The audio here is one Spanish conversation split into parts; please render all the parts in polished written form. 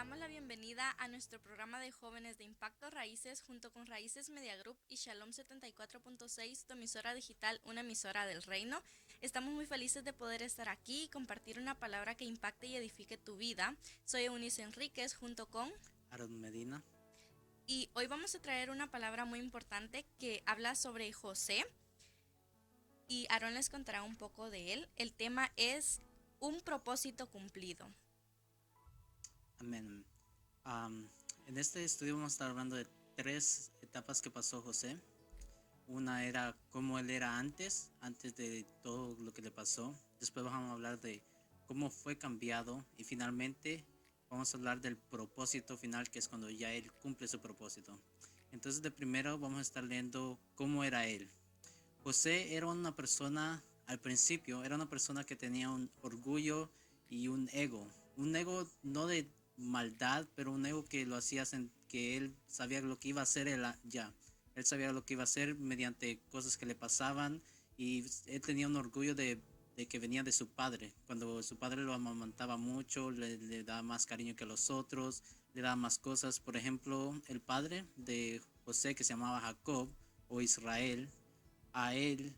damos la bienvenida a nuestro programa de jóvenes de Impacto Raíces junto con Raíces Media Group y Shalom 74.6, tu emisora digital, una emisora del reino. Estamos muy felices de poder estar aquí y compartir una palabra que impacte y edifique tu vida. Soy Eunice Enríquez junto con... Aaron Medina. Y hoy vamos a traer una palabra muy importante que habla sobre José y Aaron les contará un poco de él. El tema es un propósito cumplido. Amén. Am, en este estudio vamos a estar hablando de tres etapas que pasó José. Una era cómo él era antes de todo lo que le pasó. Después vamos a hablar de cómo fue cambiado y finalmente vamos a hablar del propósito final, que es cuando ya él cumple su propósito. Entonces de primero vamos a estar leyendo cómo era él. José era una persona, al principio, era una persona que tenía un orgullo y un ego. Un ego no de maldad, pero un ego que lo hacía que él sabía lo que iba a hacer ya. Él sabía lo que iba a hacer mediante cosas que le pasaban y él tenía un orgullo de que venía de su padre. Cuando su padre lo amamantaba mucho, le daba más cariño que los otros, le daba más cosas. Por ejemplo, el padre de José, que se llamaba Jacob o Israel, a él,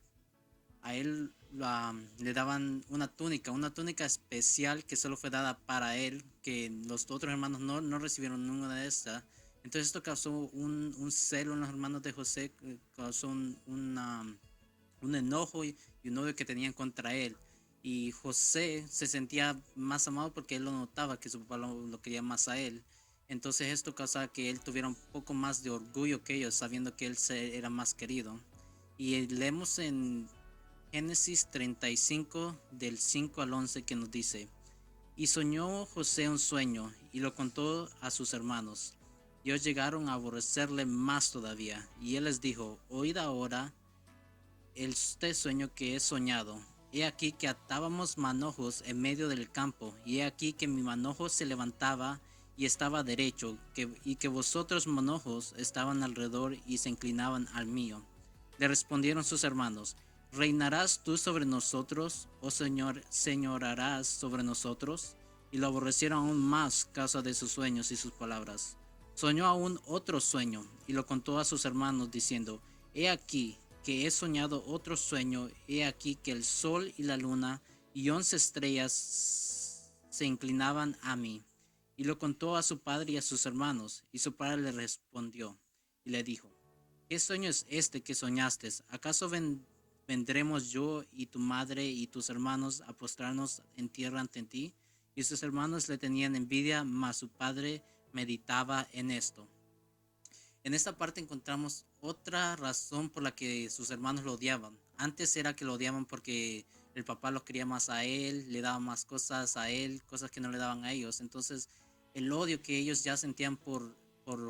le daban una túnica especial que solo fue dada para él, que los otros hermanos no recibieron ninguna de estas. Entonces esto causó un celo en los hermanos de José, causó un enojo y un odio que tenían contra él. Y José se sentía más amado porque él lo notaba, que su papá lo quería más a él. Entonces esto causaba que él tuviera un poco más de orgullo que ellos, sabiendo que era más querido. Y leemos en Génesis 35 del 5 al 11 que nos dice: Y soñó José un sueño y lo contó a sus hermanos. Y ellos llegaron a aborrecerle más todavía. Y él les dijo: Oíd ahora este sueño que he soñado. He aquí que atábamos manojos en medio del campo, y he aquí que mi manojo se levantaba y estaba derecho, y que vosotros manojos estaban alrededor y se inclinaban al mío. Le respondieron sus hermanos: ¿Reinarás tú sobre nosotros, oh Señor, señorarás sobre nosotros? Y lo aborrecieron aún más causa de sus sueños y sus palabras. Soñó aún otro sueño, y lo contó a sus hermanos, diciendo: He aquí que he soñado otro sueño, he aquí que el sol y la luna y 11 estrellas se inclinaban a mí. Y lo contó a su padre y a sus hermanos, y su padre le respondió y le dijo: ¿Qué sueño es este que soñaste? ¿Acaso vendremos yo y tu madre y tus hermanos a postrarnos en tierra ante ti? Y sus hermanos le tenían envidia, mas su padre meditaba en esto. En esta parte encontramos otra razón por la que sus hermanos lo odiaban. Antes era que lo odiaban porque el papá lo quería más a él, le daba más cosas a él, cosas que no le daban a ellos. Entonces el odio que ellos ya sentían por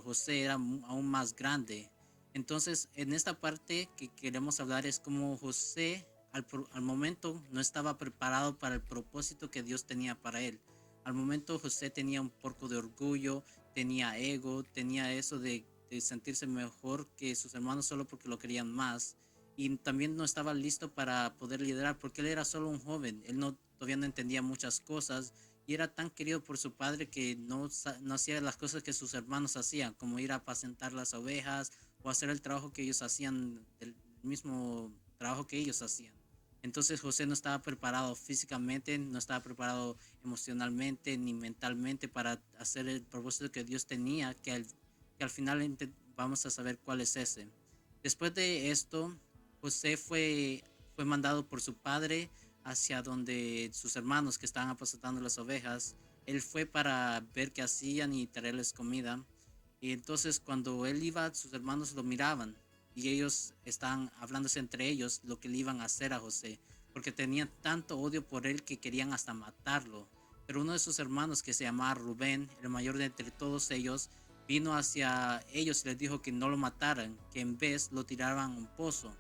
José era aún más grande. Entonces en esta parte que queremos hablar es como José al momento no estaba preparado para el propósito que Dios tenía para él. Al momento José tenía un poco de orgullo, tenía ego, tenía eso de sentirse mejor que sus hermanos solo porque lo querían más. Y también no estaba listo para poder liderar porque él era solo un joven. Él todavía no entendía muchas cosas y era tan querido por su padre que no hacía las cosas que sus hermanos hacían, como ir a apacentar las ovejas o hacer el trabajo que ellos hacían, el mismo trabajo que ellos hacían. Entonces José no estaba preparado físicamente, no estaba preparado emocionalmente ni mentalmente para hacer el propósito que Dios tenía, que al final vamos a saber cuál es ese. Después de esto, José fue mandado por su padre hacia donde sus hermanos que estaban apacentando las ovejas. Él fue para ver qué hacían y traerles comida. Y entonces cuando él iba, sus hermanos lo miraban y ellos estaban hablándose entre ellos lo que le iban a hacer a José, porque tenían tanto odio por él que querían hasta matarlo. Pero uno de sus hermanos, que se llamaba Rubén, el mayor de entre todos ellos, vino hacia ellos y les dijo que no lo mataran, que en vez lo tiraran a un pozo.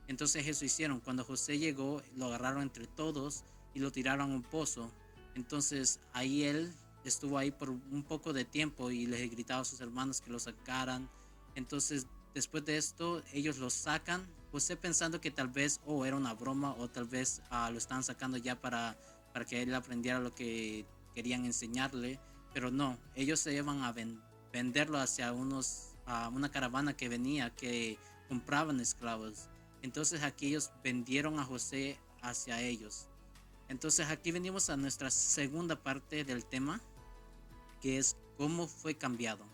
Entonces eso hicieron. Cuando José llegó, lo agarraron entre todos y lo tiraron a un pozo. Entonces ahí él estuvo ahí por un poco de tiempo y les gritaba a sus hermanos que lo sacaran. Entonces después de esto ellos lo sacan, José pensando que tal vez era una broma o tal vez lo están sacando ya para que él aprendiera lo que querían enseñarle. pero no, ellos se iban a venderlo hacia a una caravana que venía, que compraban esclavos. Entonces aquí ellos vendieron a José hacia ellos. Entonces aquí venimos a nuestra segunda parte del tema, que es cómo fue cambiado.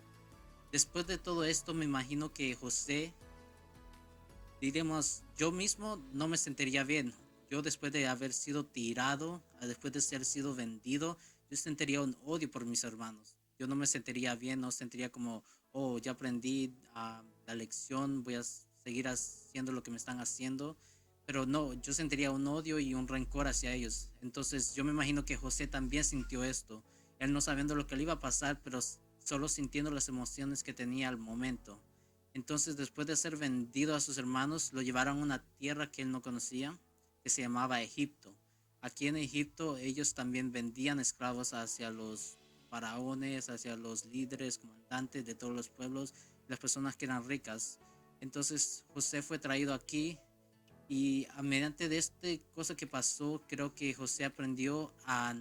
Después de todo esto, me imagino que José, diremos, yo mismo no me sentiría bien. Yo después de haber sido tirado, después de ser sido vendido, yo sentiría un odio por mis hermanos. Yo no me sentiría bien, no sentiría como, oh, ya aprendí la lección, voy a seguir haciendo lo que me están haciendo. Pero no, yo sentiría un odio y un rencor hacia ellos. Entonces yo me imagino que José también sintió esto. Él no sabiendo lo que le iba a pasar, pero solo sintiendo las emociones que tenía al momento. Entonces, después de ser vendido a sus hermanos, lo llevaron a una tierra que él no conocía, que se llamaba Egipto. Aquí en Egipto ellos también vendían esclavos hacia los faraones, hacia los líderes, comandantes de todos los pueblos, las personas que eran ricas. Entonces José fue traído aquí y mediante de esta cosa que pasó, creo que José aprendió a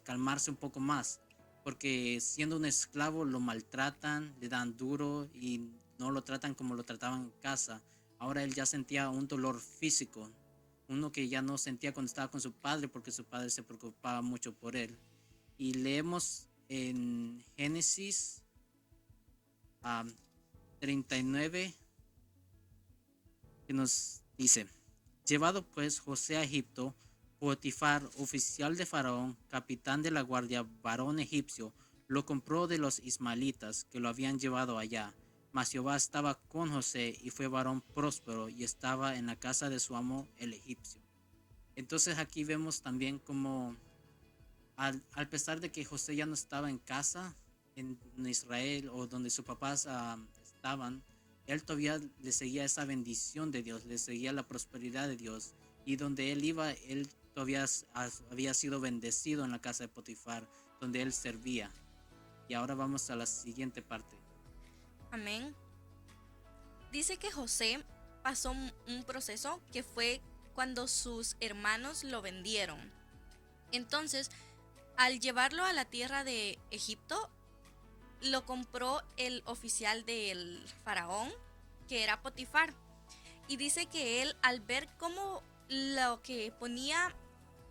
calmarse un poco más, porque siendo un esclavo lo maltratan, le dan duro y no lo tratan como lo trataban en casa. Ahora él ya sentía un dolor físico, uno que ya no sentía cuando estaba con su padre, porque su padre se preocupaba mucho por él. Y leemos en Génesis 39, que nos dice: llevado pues José a Egipto, Potifar, oficial de Faraón, capitán de la guardia, varón egipcio, lo compró de los ismaelitas que lo habían llevado allá. Mas Jehová estaba con José y fue varón próspero y estaba en la casa de su amo el egipcio. Entonces aquí vemos también como al pesar de que José ya no estaba en casa en Israel o donde sus papás estaban, él todavía le seguía esa bendición de Dios, le seguía la prosperidad de Dios. Y donde él iba, él todavía había sido bendecido en la casa de Potifar, donde él servía. Y ahora vamos a la siguiente parte. Amén. Dice que José pasó un proceso que fue cuando sus hermanos lo vendieron. Entonces, al llevarlo a la tierra de Egipto, lo compró el oficial del faraón, que era Potifar. Y dice que él, al ver cómo lo que ponía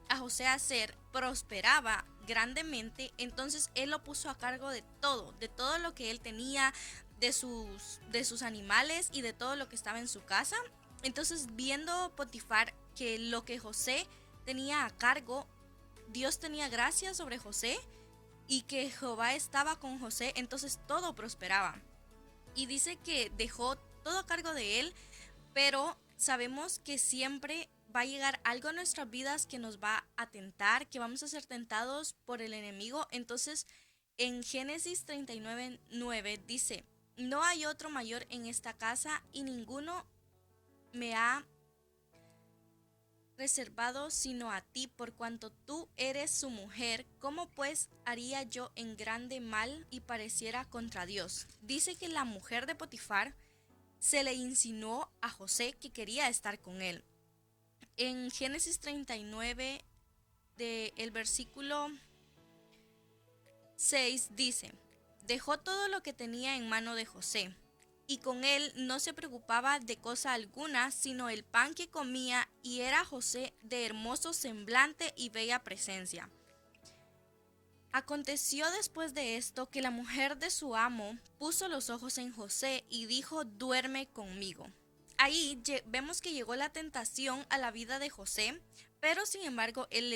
a José a hacer prosperaba grandemente, entonces él lo puso a cargo de todo lo que él tenía, de sus animales y de todo lo que estaba en su casa. Entonces, viendo Potifar que lo que José tenía a cargo, Dios tenía gracia sobre José y que Jehová estaba con José, entonces todo prosperaba. Y dice que dejó todo a cargo de él, pero sabemos que siempre va a llegar algo a nuestras vidas que nos va a tentar, que vamos a ser tentados por el enemigo. Entonces, en Génesis 39:9 dice: no hay otro mayor en esta casa y ninguno me ha reservado sino a ti, por cuanto tú eres su mujer. ¿Cómo pues haría yo en grande mal y pareciera contra Dios? Dice que la mujer de Potifar se le insinuó a José que quería estar con él. En Génesis 39, del versículo 6 dice: dejó todo lo que tenía en mano de José, y con él no se preocupaba de cosa alguna, sino el pan que comía, y era José de hermoso semblante y bella presencia. Aconteció después de esto que la mujer de su amo puso los ojos en José y dijo: duerme conmigo. Ahí vemos que llegó la tentación a la vida de José, pero sin embargo él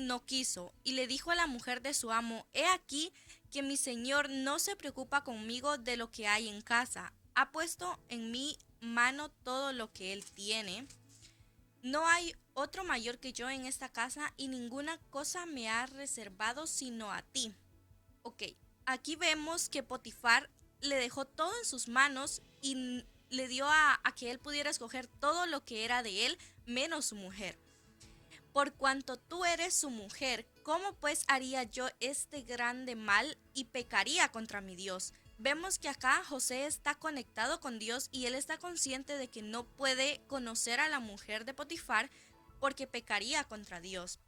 no quiso, y le dijo a la mujer de su amo: he aquí que mi señor no se preocupa conmigo de lo que hay en casa, ha puesto en mi mano todo lo que él tiene. No hay otro mayor que yo en esta casa y ninguna cosa me ha reservado sino a ti. Ok, aquí vemos que Potifar le dejó todo en sus manos y le dio a que él pudiera escoger todo lo que era de él, menos su mujer. Por cuanto tú eres su mujer, ¿cómo pues haría yo este grande mal y pecaría contra mi Dios? Vemos que acá José está conectado con Dios y él está consciente de que no puede conocer a la mujer de Potifar porque pecaría contra Dios.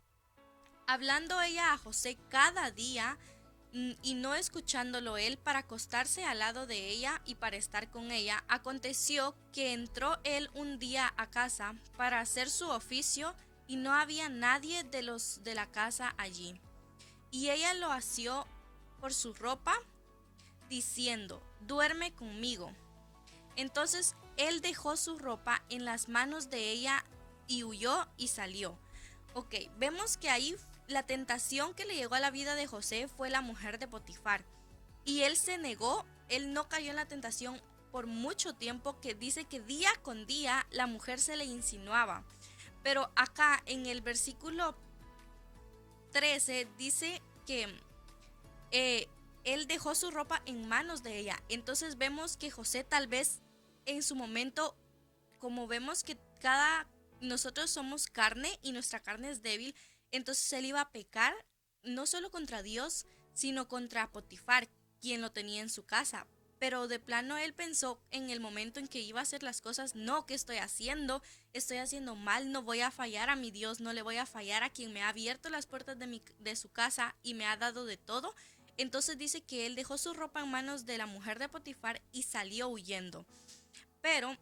Hablando ella a José cada día, y no escuchándolo él para acostarse al lado de ella y para estar con ella, aconteció que entró él un día a casa para hacer su oficio y no había nadie de los de la casa allí. Y ella lo asió por su ropa, diciendo, duerme conmigo. Entonces él dejó su ropa en las manos de ella y huyó y salió. Ok, vemos que ahí la tentación que le llegó a la vida de José fue la mujer de Potifar. Y él se negó, él no cayó en la tentación por mucho tiempo, que dice que día con día la mujer se le insinuaba. Pero acá en el versículo 13 dice que eh, él dejó su ropa en manos de ella. Entonces vemos que José tal vez en su momento, como vemos que nosotros somos carne y nuestra carne es débil, entonces él iba a pecar no solo contra Dios, sino contra Potifar, quien lo tenía en su casa. Pero de plano él pensó en el momento en que iba a hacer las cosas, no, ¿qué estoy haciendo? Estoy haciendo mal, no voy a fallar a mi Dios, no le voy a fallar a quien me ha abierto las puertas de su casa y me ha dado de todo. Entonces dice que él dejó su ropa en manos de la mujer de Potifar y salió huyendo. Pero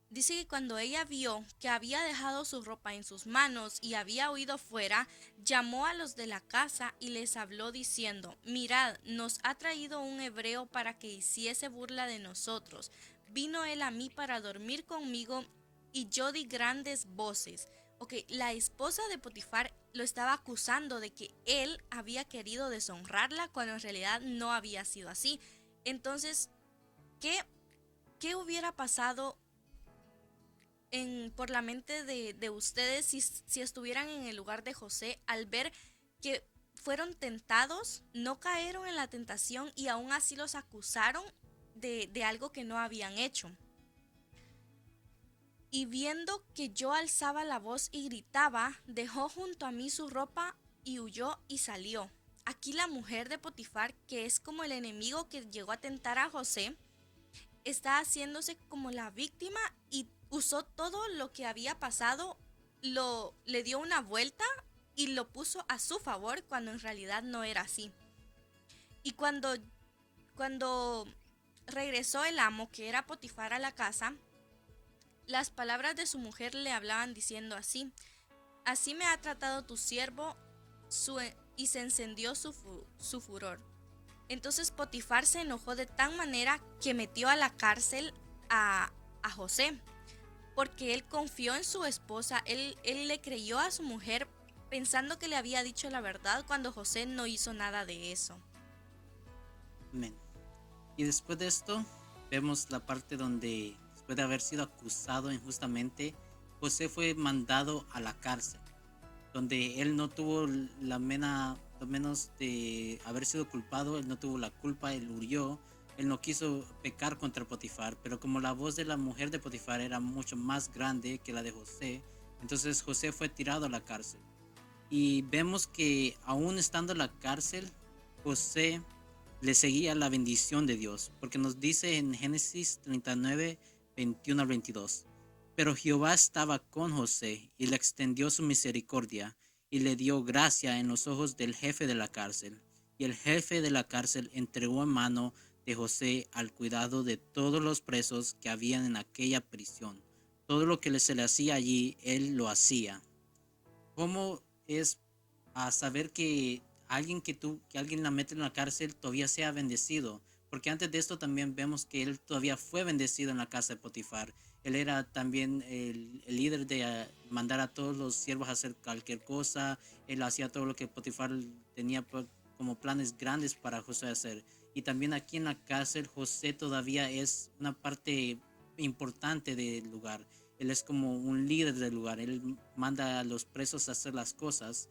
dice que cuando ella vio que había dejado su ropa en sus manos y había huido fuera, llamó a los de la casa y les habló diciendo, mirad, nos ha traído un hebreo para que hiciese burla de nosotros. Vino él a mí para dormir conmigo y yo di grandes voces. Ok, la esposa de Potifar lo estaba acusando de que él había querido deshonrarla cuando en realidad no había sido así. Entonces, ¿qué hubiera pasado por la mente de ustedes si estuvieran en el lugar de José al ver que fueron tentados, no caeron en la tentación y aún así los acusaron de algo que no habían hecho? Y viendo que yo alzaba la voz y gritaba, dejó junto a mí su ropa y huyó y salió. Aquí la mujer de Potifar, que es como el enemigo que llegó a tentar a José, está haciéndose como la víctima y usó todo lo que había pasado, le dio una vuelta y lo puso a su favor cuando en realidad no era así. Y cuando regresó el amo, que era Potifar, a la casa, las palabras de su mujer le hablaban diciendo así, así me ha tratado tu siervo, y se encendió su furor. Entonces Potifar se enojó de tal manera que metió a la cárcel a José, porque él confió en su esposa, él le creyó a su mujer pensando que le había dicho la verdad cuando José no hizo nada de eso. Amén. Y después de esto, vemos la parte donde, después de haber sido acusado injustamente, José fue mandado a la cárcel, donde él no tuvo lo menos de haber sido culpado, él no tuvo la culpa, él huyó, él no quiso pecar contra Potifar, pero como la voz de la mujer de Potifar era mucho más grande que la de José, entonces José fue tirado a la cárcel. Y vemos que aún estando en la cárcel, José le seguía la bendición de Dios, porque nos dice en Génesis 39, 21 al 22. Pero Jehová estaba con José y le extendió su misericordia y le dio gracia en los ojos del jefe de la cárcel. Y el jefe de la cárcel entregó en mano de José al cuidado de todos los presos que habían en aquella prisión. Todo lo que se le hacía allí, él lo hacía. ¿Cómo es a saber que que alguien la mete en la cárcel todavía sea bendecido? Porque antes de esto también vemos que él todavía fue bendecido en la casa de Potifar. Él era también el líder de mandar a todos los siervos a hacer cualquier cosa. Él hacía todo lo que Potifar tenía como planes grandes para José hacer. Y también aquí en la cárcel José todavía es una parte importante del lugar. Él es como un líder del lugar. Él manda a los presos a hacer las cosas.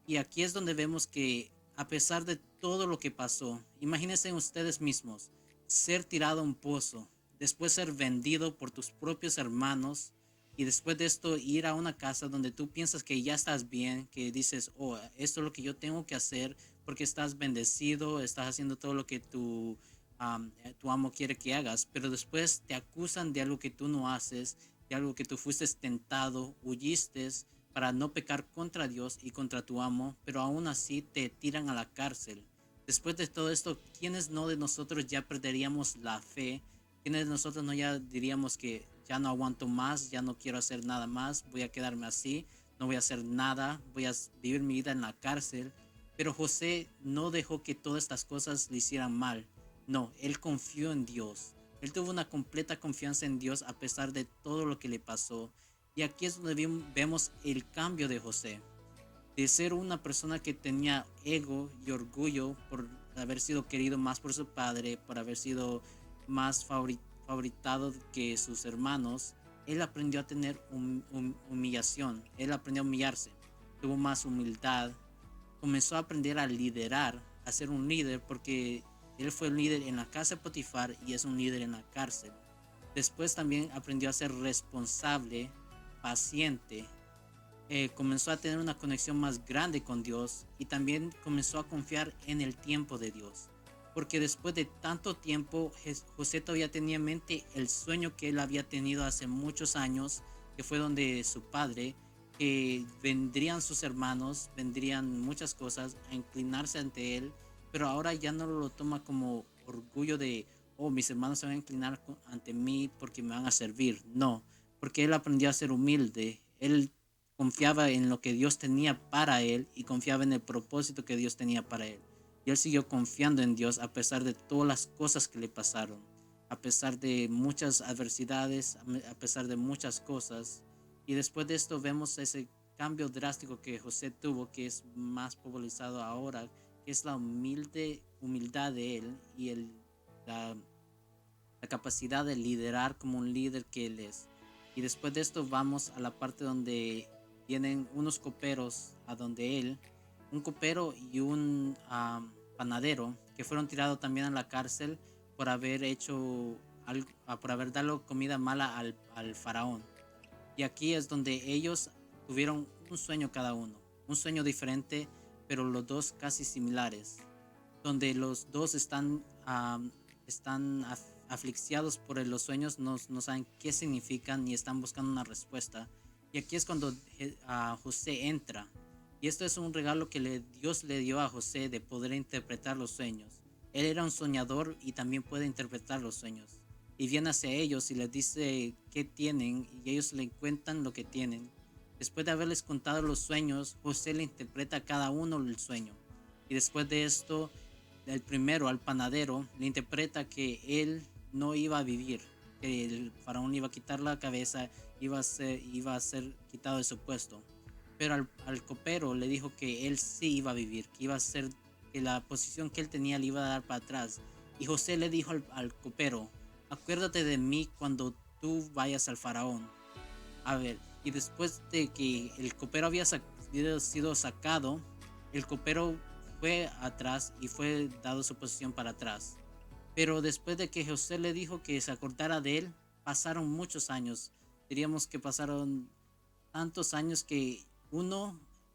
Y aquí es donde vemos que a pesar de todo lo que pasó, imagínense ustedes mismos, ser tirado a un pozo, después ser vendido por tus propios hermanos y después de esto ir a una casa donde tú piensas que ya estás bien, que dices, oh, esto es lo que yo tengo que hacer porque estás bendecido, estás haciendo todo lo que tu amo quiere que hagas, pero después te acusan de algo que tú no haces, de algo que tú fuiste tentado, huyiste para no pecar contra Dios y contra tu amo, pero aún así te tiran a la cárcel. Después de todo esto, ¿quiénes no de nosotros ya perderíamos la fe? ¿Quiénes de nosotros no ya diríamos que ya no aguanto más, ya no quiero hacer nada más, voy a quedarme así, no voy a hacer nada, voy a vivir mi vida en la cárcel? Pero José no dejó que todas estas cosas le hicieran mal. No, él confió en Dios. Él tuvo una completa confianza en Dios a pesar de todo lo que le pasó. Y aquí es donde vemos el cambio de José de ser una persona que tenía ego y orgullo por haber sido querido más por su padre, por haber sido más favoritado que sus hermanos. Él aprendió a tener humillación, él aprendió a humillarse, tuvo más humildad, comenzó a aprender a liderar, a ser un líder, porque él fue un líder en la casa de Potifar y es un líder en la cárcel. Después también aprendió a ser responsable, paciente, comenzó a tener una conexión más grande con Dios y también comenzó a confiar en el tiempo de Dios. Porque después de tanto tiempo, José todavía tenía en mente el sueño que él había tenido hace muchos años, que fue donde su padre, que vendrían sus hermanos, vendrían muchas cosas a inclinarse ante él, pero ahora ya no lo toma como orgullo de, oh, mis hermanos se van a inclinar ante mí porque me van a servir. No, porque él aprendió a ser humilde. Él confiaba en lo que Dios tenía para él y confiaba en el propósito que Dios tenía para él. Y él siguió confiando en Dios a pesar de todas las cosas que le pasaron, a pesar de muchas adversidades, a pesar de muchas cosas. Y después de esto vemos ese cambio drástico que José tuvo, que es más popularizado ahora, que es la humildad de él y la, la capacidad de liderar como un líder que él es. Y después de esto vamos a la parte donde vienen unos coperos a donde él, un copero y un panadero que fueron tirados también a la cárcel por haber hecho algo, por haber dado comida mala al faraón. Y aquí es donde ellos tuvieron un sueño cada uno, un sueño diferente, pero los dos casi similares, donde los dos están afligiados por los sueños, no saben qué significan y están buscando una respuesta. Y aquí es cuando José entra. Y esto es un regalo que Dios le dio a José de poder interpretar los sueños. Él era un soñador y también puede interpretar los sueños. Y viene hacia ellos y les dice qué tienen y ellos le cuentan lo que tienen. Después de haberles contado los sueños, José le interpreta a cada uno el sueño. Y después de esto, el primero, al panadero, le interpreta que él no iba a vivir, que el faraón iba a quitar la cabeza, iba a ser quitado de su puesto. Pero al copero le dijo que él sí iba a vivir, que iba a ser, que la posición que él tenía le iba a dar para atrás. Y José le dijo al copero, acuérdate de mí cuando tú vayas al faraón. A ver, y después de que el copero había sido sacado, el copero fue atrás y fue dado su posición para atrás. Pero después de que José le dijo que se acordara de él, pasaron muchos años. Diríamos que pasaron tantos años que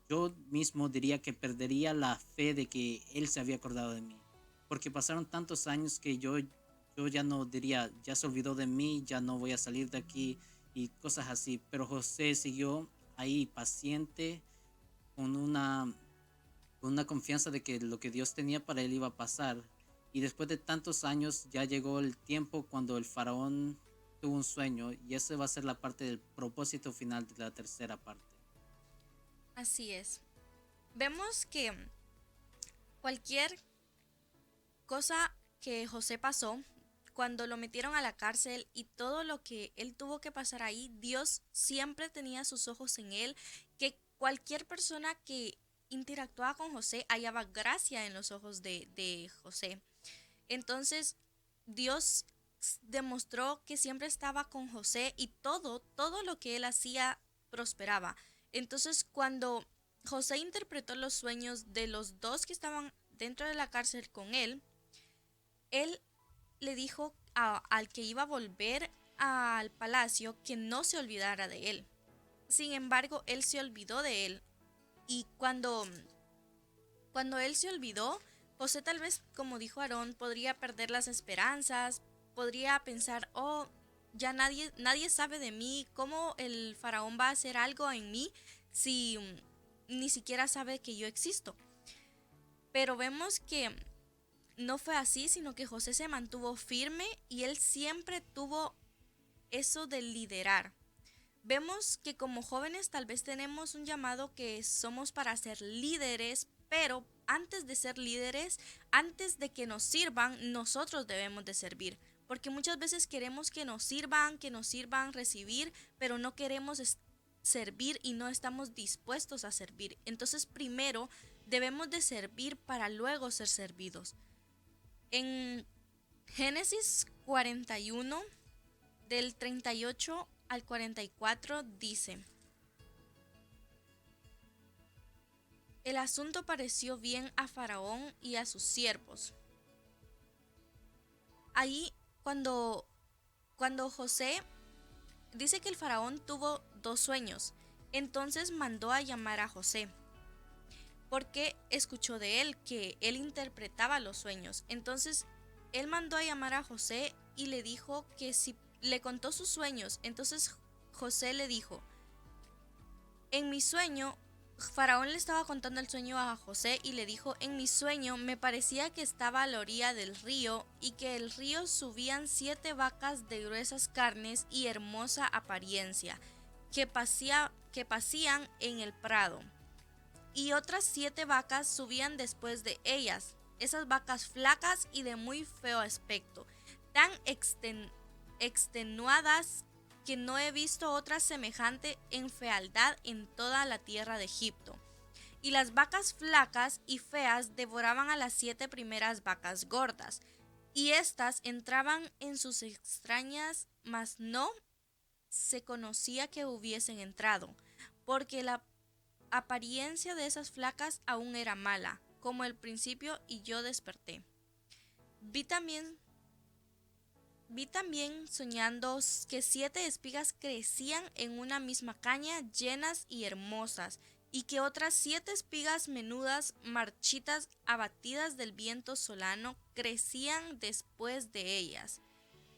yo mismo diría que perdería la fe de que él se había acordado de mí. Porque pasaron tantos años que yo ya no diría, ya se olvidó de mí, ya no voy a salir de aquí y cosas así. Pero José siguió ahí paciente, con una confianza de que lo que Dios tenía para él iba a pasar. Y después de tantos años ya llegó el tiempo cuando el faraón tuvo un sueño y esa va a ser la parte del propósito final de la tercera parte. Así es. Vemos que cualquier cosa que José pasó, cuando lo metieron a la cárcel y todo lo que él tuvo que pasar ahí, Dios siempre tenía sus ojos en él, que cualquier persona que interactuaba con José hallaba gracia en los ojos de José. Entonces, Dios demostró que siempre estaba con José y todo lo que él hacía prosperaba. Entonces, cuando José interpretó los sueños de los dos que estaban dentro de la cárcel con él le dijo al que iba a volver al palacio que no se olvidara de él. Sin embargo, él se olvidó de él. Y cuando él se olvidó, José tal vez, como dijo Aarón, podría perder las esperanzas, podría pensar, oh, ya nadie sabe de mí, ¿cómo el faraón va a hacer algo en mí si ni siquiera sabe que yo existo? Pero vemos que no fue así, sino que José se mantuvo firme y él siempre tuvo eso de liderar. Vemos que como jóvenes tal vez tenemos un llamado que somos para ser líderes, pero antes de ser líderes, antes de que nos sirvan, nosotros debemos de servir. Porque muchas veces queremos que nos sirvan recibir, pero no queremos servir y no estamos dispuestos a servir. Entonces primero debemos de servir para luego ser servidos. En Génesis 41, del 38 al 44 dice: el asunto pareció bien a Faraón y a sus siervos. Ahí cuando José dice que el faraón tuvo 2 sueños, entonces mandó a llamar a José, porque escuchó de él que él interpretaba los sueños. Entonces él mandó a llamar a José y le dijo que si le contó sus sueños. Entonces José le dijo: en mi sueño, Faraón le estaba contando el sueño a José y le dijo: en mi sueño me parecía que estaba a la orilla del río y que el río subían 7 vacas de gruesas carnes y hermosa apariencia, que pasían en el prado, y otras 7 vacas subían después de ellas, esas vacas flacas y de muy feo aspecto, tan extenuadas que no he visto otra semejante en fealdad en toda la tierra de Egipto. Y las vacas flacas y feas devoraban a las 7 primeras vacas gordas, y éstas entraban en sus extrañas, mas no se conocía que hubiesen entrado, porque la apariencia de esas flacas aún era mala, como el principio, y yo desperté. Vi también soñando que 7 espigas crecían en una misma caña, llenas y hermosas, y que otras 7 espigas menudas, marchitas, abatidas del viento solano, crecían después de ellas.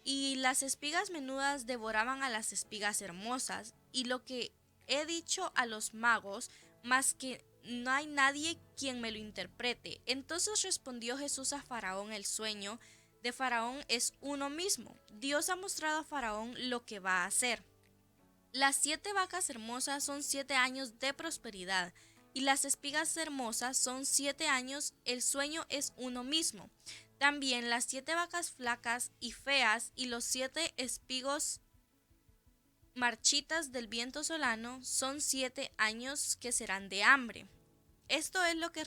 Y las espigas menudas devoraban a las espigas hermosas, y lo que he dicho a los magos, mas que no hay nadie quien me lo interprete. Entonces respondió Jesús a Faraón: el sueño de Faraón es uno mismo. Dios ha mostrado a Faraón lo que va a hacer. Las 7 vacas hermosas son 7 años de prosperidad, y las espigas hermosas son 7 años. El sueño es uno mismo. También las 7 vacas flacas y feas y los 7 espigos marchitas del viento solano son 7 años que serán de hambre. Esto es lo que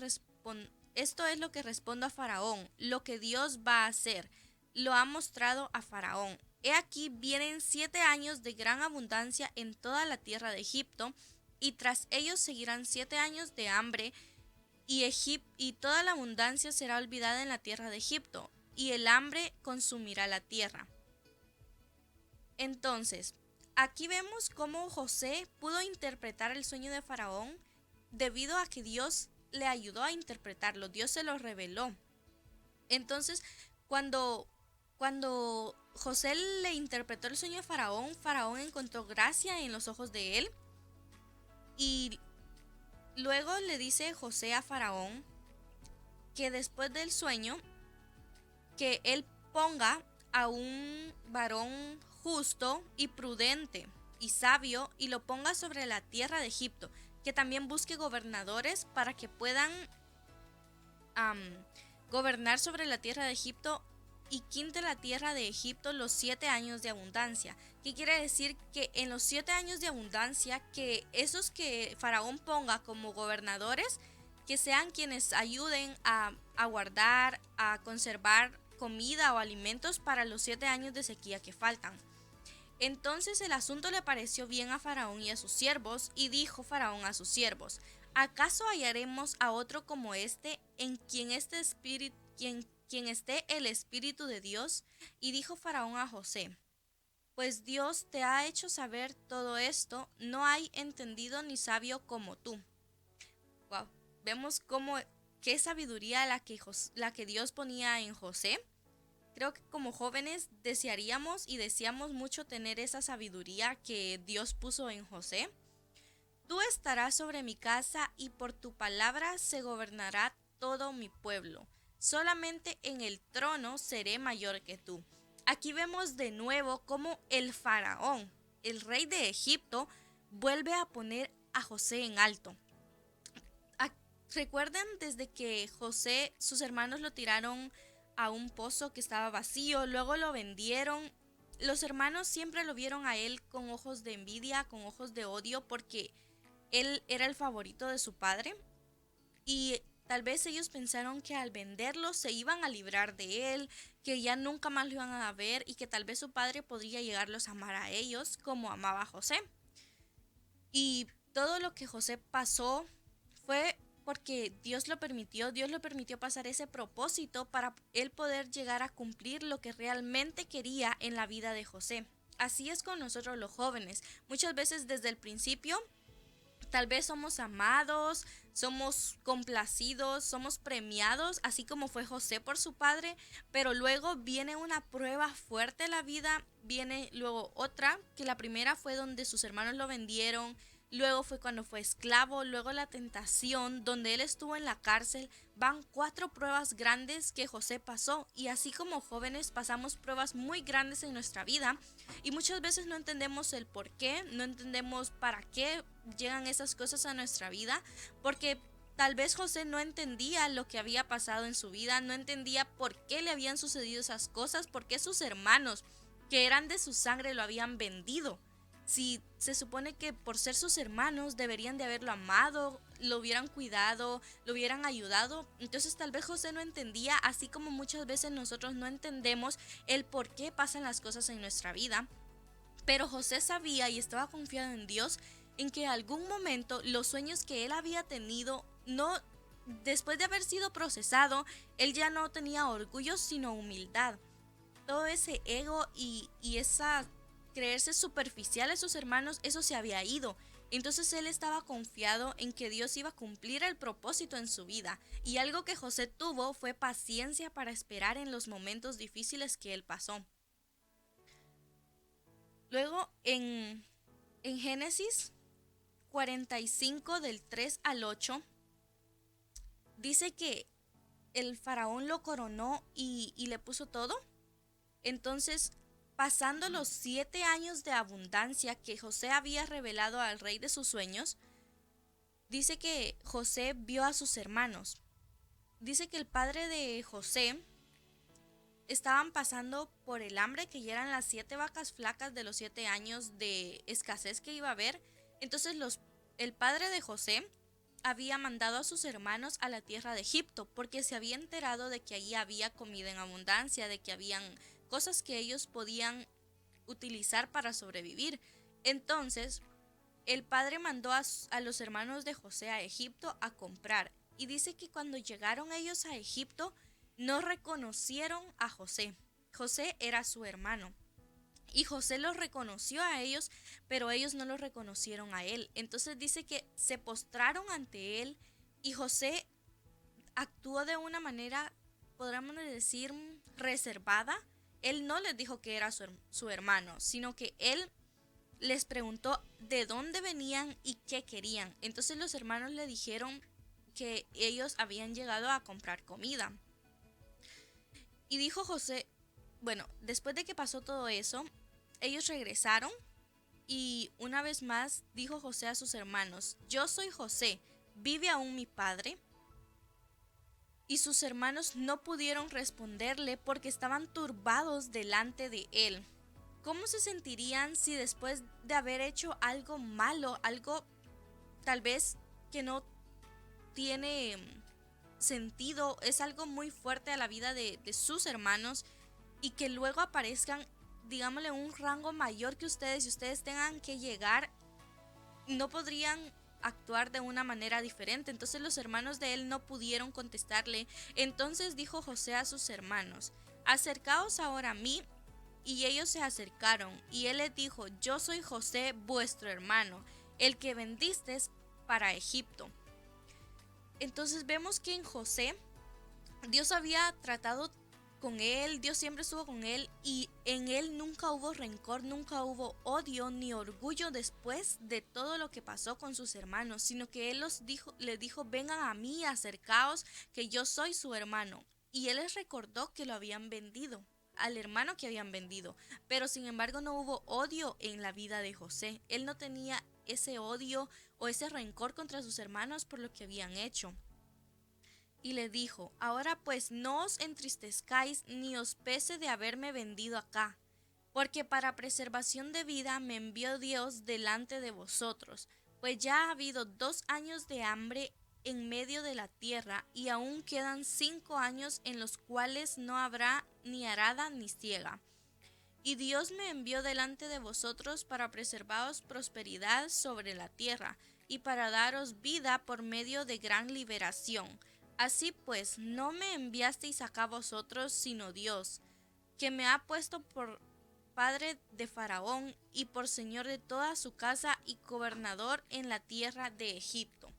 respondo a Faraón, lo que Dios va a hacer, lo ha mostrado a Faraón. He aquí vienen 7 años de gran abundancia en toda la tierra de Egipto, y tras ellos seguirán 7 años de hambre, y toda la abundancia será olvidada en la tierra de Egipto, y el hambre consumirá la tierra. Entonces, aquí vemos cómo José pudo interpretar el sueño de Faraón debido a que Dios le ayudó a interpretarlo, Dios se lo reveló. Entonces, cuando José le interpretó el sueño de Faraón, Faraón encontró gracia en los ojos de él, y luego le dice José a Faraón que después del sueño, que él ponga a un varón justo y prudente y sabio, y lo ponga sobre la tierra de Egipto, que también busque gobernadores para que puedan gobernar sobre la tierra de Egipto, y quinte la tierra de Egipto los 7 años de abundancia. ¿Qué quiere decir? Que en los 7 años de abundancia, que esos que Faraón ponga como gobernadores, que sean quienes ayuden a guardar, a conservar comida o alimentos para los 7 años de sequía que faltan. Entonces el asunto le pareció bien a Faraón y a sus siervos, y dijo Faraón a sus siervos: ¿acaso hallaremos a otro como este, en quien esté el Espíritu de Dios? Y dijo Faraón a José: pues Dios te ha hecho saber todo esto, no hay entendido ni sabio como tú. Wow. Vemos qué sabiduría la que Dios ponía en José. Creo que como jóvenes desearíamos y deseamos mucho tener esa sabiduría que Dios puso en José. Tú estarás sobre mi casa, y por tu palabra se gobernará todo mi pueblo. solamente en el trono seré mayor que tú. Aquí vemos de nuevo cómo el faraón, el rey de Egipto, vuelve a poner a José en alto. Recuerden desde que José, sus hermanos lo tiraron a un pozo que estaba vacío, luego lo vendieron. Los hermanos siempre lo vieron a él con ojos de envidia, con ojos de odio, porque él era el favorito de su padre. Y tal vez ellos pensaron que al venderlo se iban a librar de él, que ya nunca más lo iban a ver y que tal vez su padre podría llegarlos a amar a ellos como amaba a José. Y todo lo que José pasó fue porque Dios lo permitió pasar ese propósito para él poder llegar a cumplir lo que realmente quería en la vida de José. Así es con nosotros los jóvenes. Muchas veces desde el principio tal vez somos amados, somos complacidos, somos premiados, así como fue José por su padre, pero luego viene una prueba fuerte en la vida, viene luego otra, que la primera fue donde sus hermanos lo vendieron, luego fue cuando fue esclavo, luego la tentación, donde él estuvo en la cárcel. Van 4 pruebas grandes que José pasó, y así como jóvenes pasamos pruebas muy grandes en nuestra vida y muchas veces no entendemos el por qué, no entendemos para qué llegan esas cosas a nuestra vida, porque tal vez José no entendía lo que había pasado en su vida, no entendía por qué le habían sucedido esas cosas, por qué sus hermanos, que eran de su sangre, lo habían vendido. Si se supone que por ser sus hermanos deberían de haberlo amado, lo hubieran cuidado, lo hubieran ayudado, entonces tal vez José no entendía, así como muchas veces nosotros no entendemos el por qué pasan las cosas en nuestra vida. Pero José sabía y estaba confiado en Dios, en que en algún momento los sueños que él había tenido, no, después de haber sido procesado, él ya no tenía orgullo sino humildad. Todo ese ego y esa creerse superficial a sus hermanos, eso se había ido. Entonces él estaba confiado en que Dios iba a cumplir el propósito en su vida. Y algo que José tuvo fue paciencia para esperar en los momentos difíciles que él pasó. Luego en Génesis 45 del 3 al 8 dice que el faraón lo coronó y le puso todo. Entonces, pasando los 7 años de abundancia que José había revelado al rey de sus sueños, dice que José vio a sus hermanos. Dice que el padre de José estaban pasando por el hambre, que ya eran las 7 vacas flacas de los 7 años de escasez que iba a haber. Entonces el padre de José había mandado a sus hermanos a la tierra de Egipto, porque se había enterado de que allí había comida en abundancia, de que habían cosas que ellos podían utilizar para sobrevivir. Entonces, el padre mandó a los hermanos de José a Egipto a comprar. Y dice que cuando llegaron ellos a Egipto, no reconocieron a José. José era su hermano. Y José los reconoció a ellos, pero ellos no los reconocieron a él. Entonces dice que se postraron ante él y José actuó de una manera, podríamos decir, reservada. Él no les dijo que era su hermano, sino que él les preguntó de dónde venían y qué querían. Entonces los hermanos le dijeron que ellos habían llegado a comprar comida. Y dijo José, bueno, después de que pasó todo eso, ellos regresaron y una vez más dijo José a sus hermanos, yo soy José, ¿vive aún mi padre? Y sus hermanos no pudieron responderle porque estaban turbados delante de él. ¿Cómo se sentirían si después de haber hecho algo malo, algo tal vez que no tiene sentido, es algo muy fuerte a la vida de sus hermanos, y que luego aparezcan, digámosle, un rango mayor que ustedes y ustedes tengan que llegar, no podrían actuar de una manera diferente? Entonces los hermanos de él no pudieron contestarle. Entonces dijo José a sus hermanos, acercaos ahora a mí. Y ellos se acercaron, y él les dijo, yo soy José, vuestro hermano, el que vendisteis para Egipto. Entonces vemos que en José, Dios había tratado con él, Dios siempre estuvo con él, y en él nunca hubo rencor, nunca hubo odio ni orgullo después de todo lo que pasó con sus hermanos, sino que él les dijo, vengan a mí, acercaos, que yo soy su hermano. y él les recordó que lo habían vendido, al hermano que habían vendido, pero sin embargo no hubo odio en la vida de José. Él no tenía ese odio o ese rencor contra sus hermanos por lo que habían hecho. Y le dijo: ahora pues no os entristezcáis ni os pese de haberme vendido acá, porque para preservación de vida me envió Dios delante de vosotros, pues ya ha habido 2 años de hambre en medio de la tierra, y aún quedan 5 años en los cuales no habrá ni arada ni siega. Y Dios me envió delante de vosotros para preservaros prosperidad sobre la tierra, y para daros vida por medio de gran liberación. Así pues, no me enviasteis acá vosotros, sino Dios, que me ha puesto por padre de Faraón y por señor de toda su casa y gobernador en la tierra de Egipto.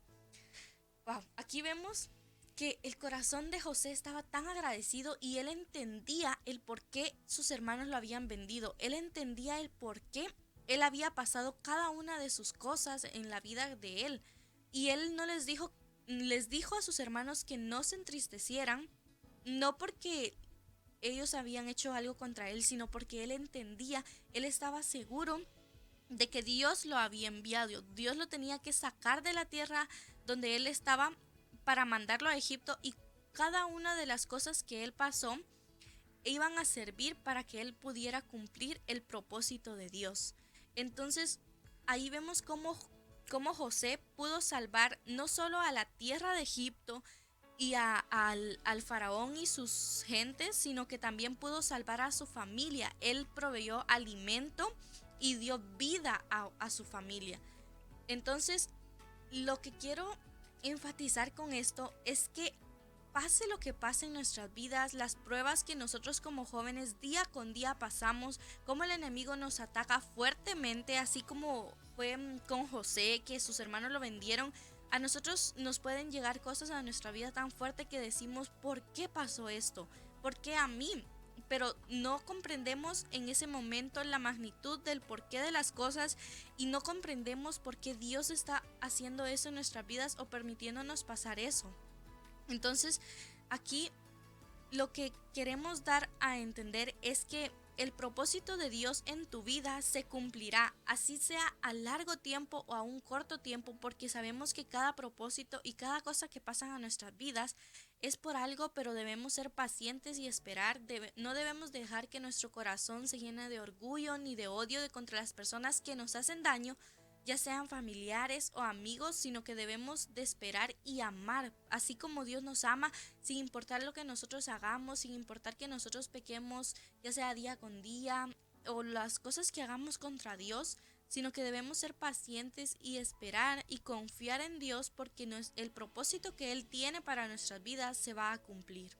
Wow, aquí vemos que el corazón de José estaba tan agradecido y él entendía el por qué sus hermanos lo habían vendido. Él entendía el por qué él había pasado cada una de sus cosas en la vida de él. Y él no les dijo a sus hermanos que no se entristecieran, no porque ellos habían hecho algo contra él, sino porque él entendía, él estaba seguro de que Dios lo había enviado. Dios lo tenía que sacar de la tierra donde él estaba para mandarlo a Egipto, y cada una de las cosas que él pasó iban a servir para que él pudiera cumplir el propósito de Dios. Entonces ahí vemos cómo José pudo salvar no solo a la tierra de Egipto y al faraón y sus gentes, sino que también pudo salvar a su familia. Él proveyó alimento y dio vida a su familia. Entonces, lo que quiero enfatizar con esto es que pase lo que pase en nuestras vidas, las pruebas que nosotros como jóvenes día con día pasamos, como el enemigo nos ataca fuertemente, así como fue con José, que sus hermanos lo vendieron. A nosotros nos pueden llegar cosas a nuestra vida tan fuerte que decimos: ¿por qué pasó esto? ¿Por qué a mí? Pero no comprendemos en ese momento la magnitud del porqué de las cosas, y no comprendemos por qué Dios está haciendo eso en nuestras vidas o permitiéndonos pasar eso. Entonces, aquí lo que queremos dar a entender es que el propósito de Dios en tu vida se cumplirá, así sea a largo tiempo o a un corto tiempo, porque sabemos que cada propósito y cada cosa que pasa en nuestras vidas es por algo, pero debemos ser pacientes y esperar. No debemos dejar que nuestro corazón se llene de orgullo ni de odio contra las personas que nos hacen daño, ya sean familiares o amigos, sino que debemos de esperar y amar, así como Dios nos ama, sin importar lo que nosotros hagamos, sin importar que nosotros pequemos, ya sea día con día, o las cosas que hagamos contra Dios, sino que debemos ser pacientes y esperar y confiar en Dios, porque el propósito que Él tiene para nuestras vidas se va a cumplir.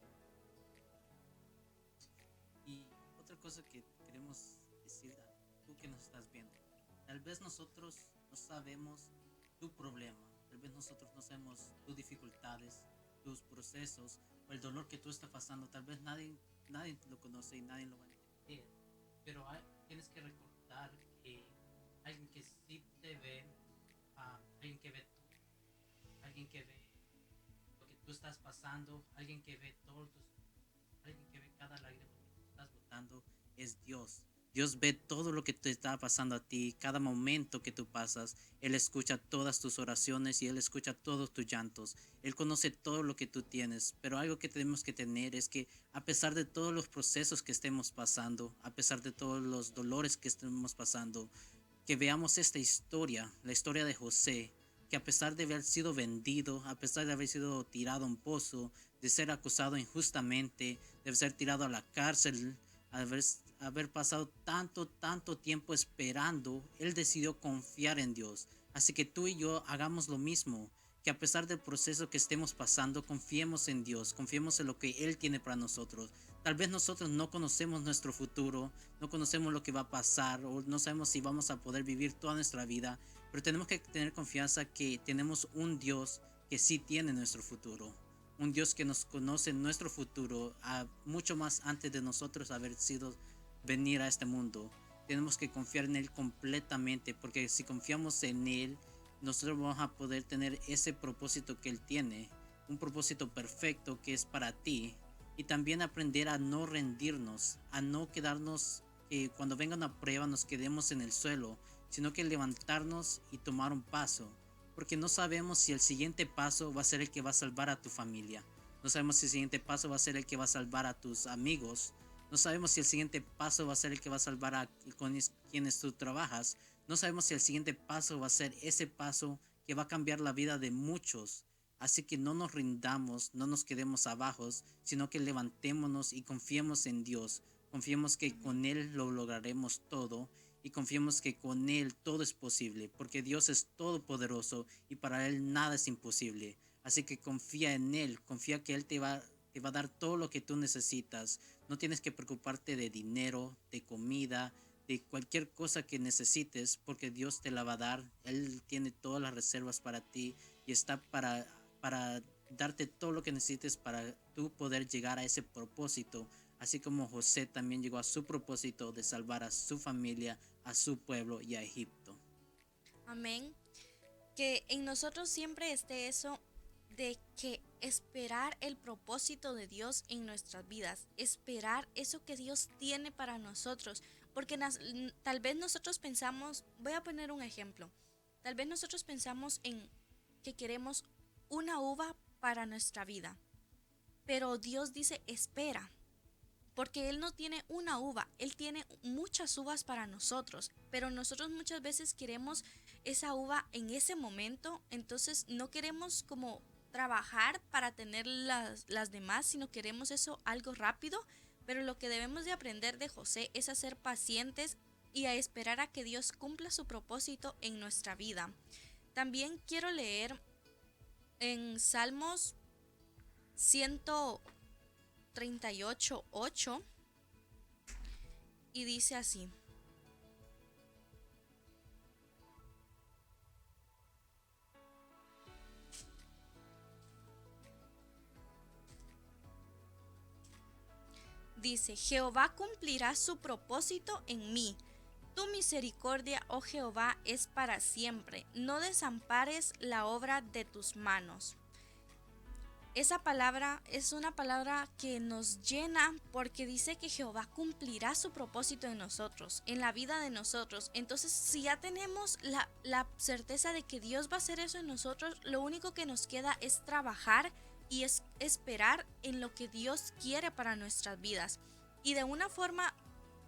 Y otra cosa que queremos decir, tú que nos estás viendo, tal vez nosotros no sabemos tu problema, tal vez nosotros no sabemos tus dificultades, tus procesos o el dolor que tú estás pasando. Tal vez nadie lo conoce y nadie lo va a entender, pero tienes que recordar que alguien que sí te ve, alguien que ve alguien que ve lo que tú estás pasando, alguien que ve alguien que ve cada lágrima que tú estás botando, es Dios. Dios ve todo lo que te está pasando a ti, cada momento que tú pasas. Él escucha todas tus oraciones y Él escucha todos tus llantos. Él conoce todo lo que tú tienes. Pero algo que tenemos que tener es que a pesar de todos los procesos que estemos pasando, a pesar de todos los dolores que estemos pasando, que veamos esta historia, la historia de José, que a pesar de haber sido vendido, a pesar de haber sido tirado a un pozo, de ser acusado injustamente, de ser tirado a la cárcel, haber pasado tanto tiempo esperando, él decidió confiar en Dios. Así que tú y yo hagamos lo mismo, que a pesar del proceso que estemos pasando, confiemos en Dios, confiemos en lo que Él tiene para nosotros. Tal vez nosotros no conocemos nuestro futuro, no conocemos lo que va a pasar, o no sabemos si vamos a poder vivir toda nuestra vida, pero tenemos que tener confianza que tenemos un Dios que sí tiene nuestro futuro. Un Dios que nos conoce nuestro futuro mucho más antes de nosotros haber sido venir a este mundo. Tenemos que confiar en Él completamente, porque si confiamos en Él, nosotros vamos a poder tener ese propósito que Él tiene, un propósito perfecto que es para ti. y también aprender a no rendirnos, a no quedarnos, que cuando venga una prueba nos quedemos en el suelo, sino que levantarnos y tomar un paso, porque no sabemos si el siguiente paso va a ser el que va a salvar a tu familia, no sabemos si el siguiente paso va a ser el que va a salvar a tus amigos, no sabemos si el siguiente paso va a ser el que va a salvar a con quienes tú trabajas, no sabemos si el siguiente paso va a ser ese paso que va a cambiar la vida de muchos. Así que no nos rindamos, no nos quedemos abajo, sino que levantémonos y confiemos en Dios. Confiemos que con Él lo lograremos todo y confiemos que con Él todo es posible, porque Dios es todopoderoso y para Él nada es imposible. Así que confía en Él, confía que Él te va a dar todo lo que tú necesitas. No tienes que preocuparte de dinero, de comida, de cualquier cosa que necesites, porque Dios te la va a dar. Él tiene todas las reservas para ti y está para darte todo lo que necesites para tú poder llegar a ese propósito, así como José también llegó a su propósito de salvar a su familia, a su pueblo y a Egipto. Amén. Que en nosotros siempre esté eso de que esperar el propósito de Dios en nuestras vidas, esperar eso que Dios tiene para nosotros, porque tal vez nosotros pensamos, voy a poner un ejemplo, tal vez nosotros pensamos en que queremos una uva para nuestra vida, pero Dios dice espera, porque Él no tiene una uva, Él tiene muchas uvas para nosotros, pero nosotros muchas veces queremos esa uva en ese momento, entonces no queremos como trabajar para tener las demás, sino queremos eso algo rápido, pero lo que debemos de aprender de José es a ser pacientes y a esperar a que Dios cumpla su propósito en nuestra vida. También quiero leer en Salmos 138:8 y dice así: dice, Jehová cumplirá su propósito en mí. Tu misericordia, oh Jehová, es para siempre. No desampares la obra de tus manos. Esa palabra es una palabra que nos llena porque dice que Jehová cumplirá su propósito en nosotros, en la vida de nosotros. Entonces, si ya tenemos la certeza de que Dios va a hacer eso en nosotros, lo único que nos queda es trabajar y es esperar en lo que Dios quiere para nuestras vidas. Y de una forma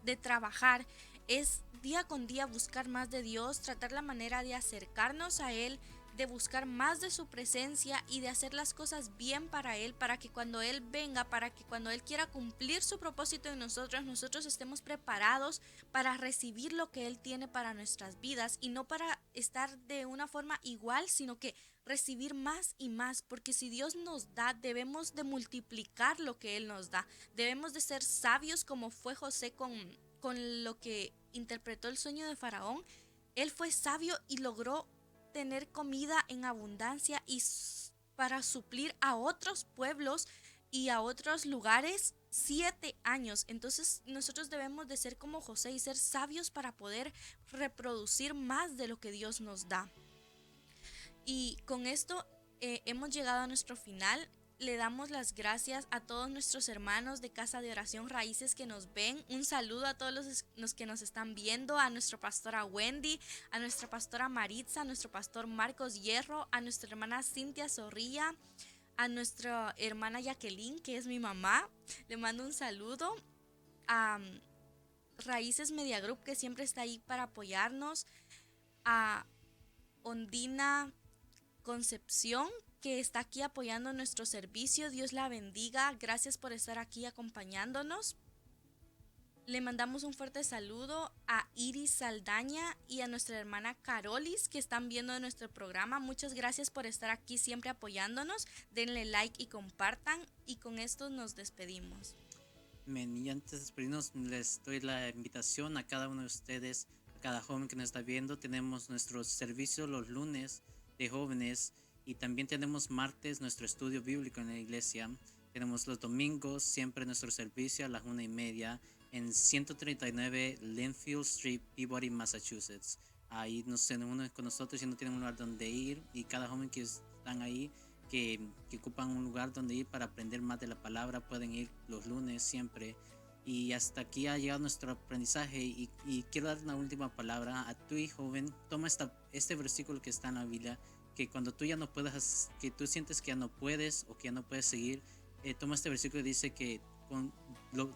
de trabajar es día con día buscar más de Dios, tratar la manera de acercarnos a Él, de buscar más de su presencia y de hacer las cosas bien para Él, para que cuando Él venga, para que cuando Él quiera cumplir su propósito en nosotros, nosotros estemos preparados para recibir lo que Él tiene para nuestras vidas y no para estar de una forma igual, sino que recibir más y más, porque si Dios nos da, debemos de multiplicar lo que Él nos da, debemos de ser sabios como fue José con lo que interpretó el sueño de Faraón. Él fue sabio y logró tener comida en abundancia y para suplir a otros pueblos y a otros lugares 7 años. Entonces nosotros debemos de ser como José y ser sabios para poder reproducir más de lo que Dios nos da. Y con esto hemos llegado a nuestro final. Le damos las gracias a todos nuestros hermanos de Casa de Oración Raíces que nos ven. Un saludo a todos los que nos están viendo, a nuestra pastora Wendy, a nuestra pastora Maritza, a nuestro pastor Marcos Hierro, a nuestra hermana Cintia Zorrilla, a nuestra hermana Jacqueline, que es mi mamá. Le mando un saludo a Raíces Media Group, que siempre está ahí para apoyarnos, a Ondina Concepción, que está aquí apoyando nuestro servicio. Dios la bendiga. Gracias por estar aquí acompañándonos. Le mandamos un fuerte saludo a Iris Saldaña y a nuestra hermana Carolis que están viendo nuestro programa. Muchas gracias por estar aquí siempre apoyándonos. Denle like y compartan. Y con esto nos despedimos. Amén. Y antes de despedirnos, les doy la invitación a cada uno de ustedes, a cada joven que nos está viendo. Tenemos nuestro servicio los lunes de jóvenes y también tenemos martes nuestro estudio bíblico en la iglesia. Tenemos los domingos siempre nuestro servicio a las 1:30 en 139 Linfield Street, Peabody, Massachusetts. Ahí nos unen con nosotros y no tienen un lugar donde ir, y cada joven que están ahí que ocupan un lugar donde ir para aprender más de la palabra, pueden ir los lunes siempre. Y hasta aquí ha llegado nuestro aprendizaje y quiero dar una última palabra a tu joven. Toma este versículo que está en la Biblia, que cuando tú ya no puedas, que tú sientes que ya no puedes o que ya no puedes seguir, toma este versículo y dice que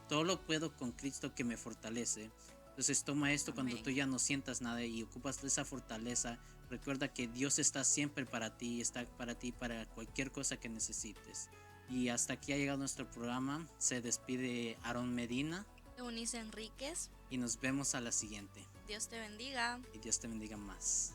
todo lo puedo con Cristo que me fortalece. Entonces toma esto. Amén. Cuando tú ya no sientas nada y ocupas esa fortaleza, recuerda que Dios está siempre para ti, está para ti para cualquier cosa que necesites. Y hasta aquí ha llegado nuestro programa. Se despide Aaron Medina, Eunice Enríquez, y nos vemos a la siguiente. Dios te bendiga. Y Dios te bendiga más.